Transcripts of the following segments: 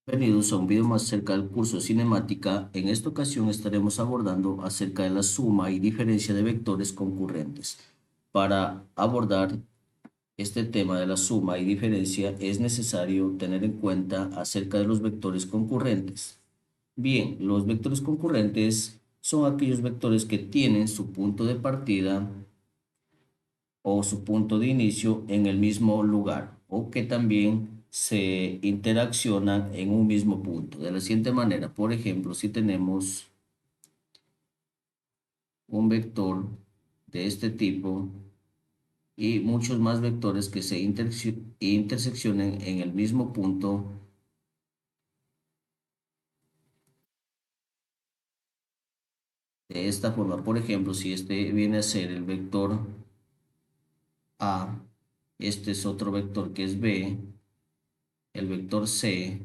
Bienvenidos a un video más acerca del curso de cinemática. En esta ocasión estaremos abordando acerca de la suma y diferencia de vectores concurrentes. Para abordar este tema de la suma y diferencia es necesario tener en cuenta acerca de los vectores concurrentes. Bien, los vectores concurrentes son aquellos vectores que tienen su punto de partida o su punto de inicio en el mismo lugar o que también se interaccionan en un mismo punto. De la siguiente manera, por ejemplo, si tenemos un vector de este tipo y muchos más vectores que se interseccionen en el mismo punto, de esta forma, por ejemplo, si este viene a ser el vector A, este es otro vector que es B, el vector C,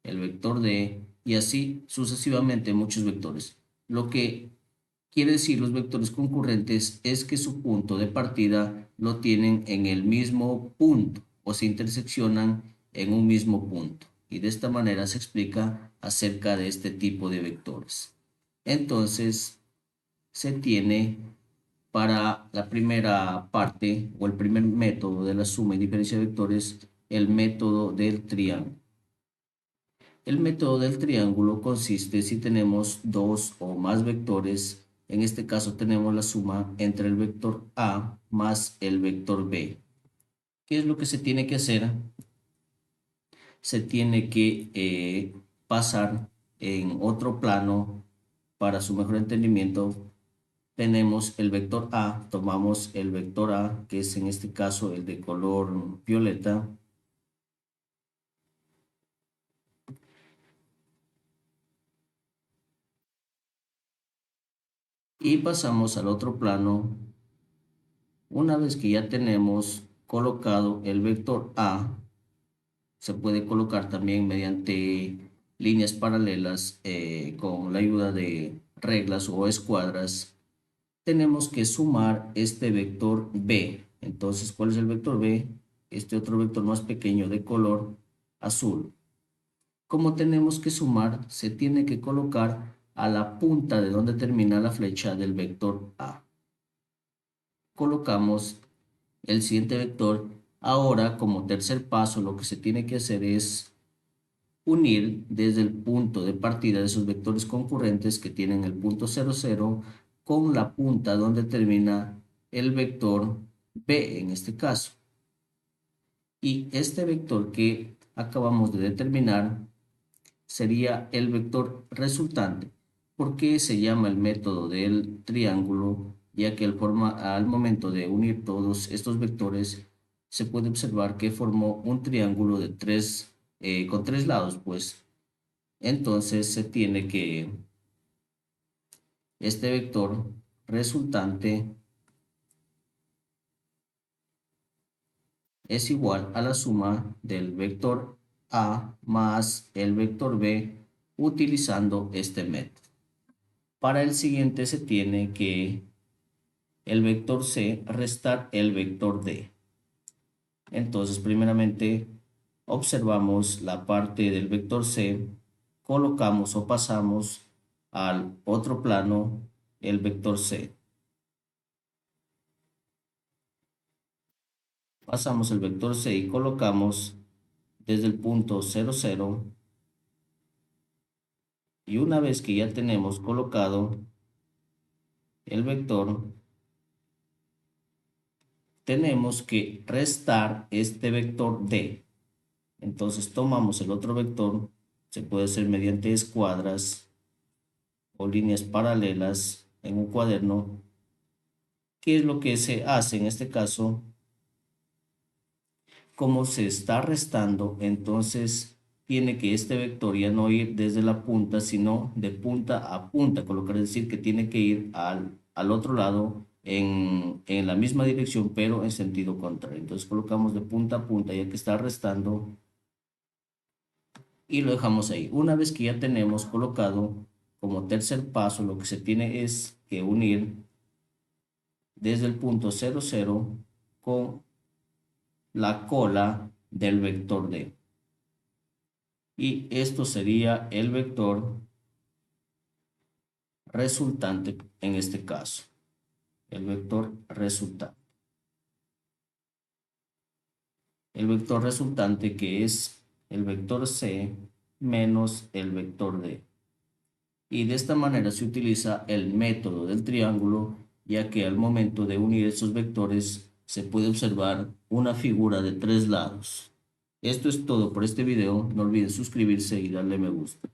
el vector D y así sucesivamente muchos vectores. Lo que quiere decir los vectores concurrentes es que su punto de partida lo tienen en el mismo punto o se interseccionan en un mismo punto. Y de esta manera se explica acerca de este tipo de vectores. Entonces, se tiene para la primera parte o el primer método de la suma y diferencia de vectores el método del triángulo. El método del triángulo consiste si tenemos dos o más vectores, en este caso tenemos la suma entre el vector A más el vector B. ¿Qué es lo que se tiene que hacer? Se tiene que pasar en otro plano para su mejor entendimiento. Tenemos el vector A, tomamos el vector A, que es en este caso el de color violeta, y pasamos al otro plano. Una vez que ya tenemos colocado el vector A, se puede colocar también mediante líneas paralelas con la ayuda de reglas o escuadras. Tenemos que sumar este vector B. Entonces, ¿cuál es el vector B? Este otro vector más pequeño de color azul. Como tenemos que sumar, se tiene que colocar a la punta de donde termina la flecha del vector A. Colocamos el siguiente vector. Ahora, como tercer paso, lo que se tiene que hacer es unir desde el punto de partida de esos vectores concurrentes que tienen el punto 0, 0 con la punta donde termina el vector B en este caso. Y este vector que acabamos de determinar sería el vector resultante. ¿Por qué se llama el método del triángulo? Ya que al momento de unir todos estos vectores se puede observar que formó un triángulo de con tres lados, pues entonces se tiene que este vector resultante es igual a la suma del vector A más el vector B utilizando este método. Para el siguiente se tiene que el vector C restar el vector D. Entonces, primeramente, observamos la parte del vector C, colocamos o pasamos al otro plano el vector C. Pasamos el vector C y colocamos desde el punto 0, 0. Y una vez que ya tenemos colocado el vector, tenemos que restar este vector D. Entonces tomamos el otro vector, se puede hacer mediante escuadras o líneas paralelas en un cuaderno. ¿Qué es lo que se hace en este caso? Como se está restando, entonces tiene que este vector ya no ir desde la punta, sino de punta a punta, con lo que quiere decir que tiene que ir al otro lado en la misma dirección, pero en sentido contrario. Entonces colocamos de punta a punta, ya que está restando, y lo dejamos ahí. Una vez que ya tenemos colocado como tercer paso, lo que se tiene es que unir desde el punto 0, 0 con la cola del vector D. y esto sería el vector resultante en este caso, el vector resultante. El vector resultante que es el vector C menos el vector D. Y de esta manera se utiliza el método del triángulo, ya que al momento de unir esos vectores se puede observar una figura de tres lados. Esto es todo por este video, no olviden suscribirse y darle me gusta.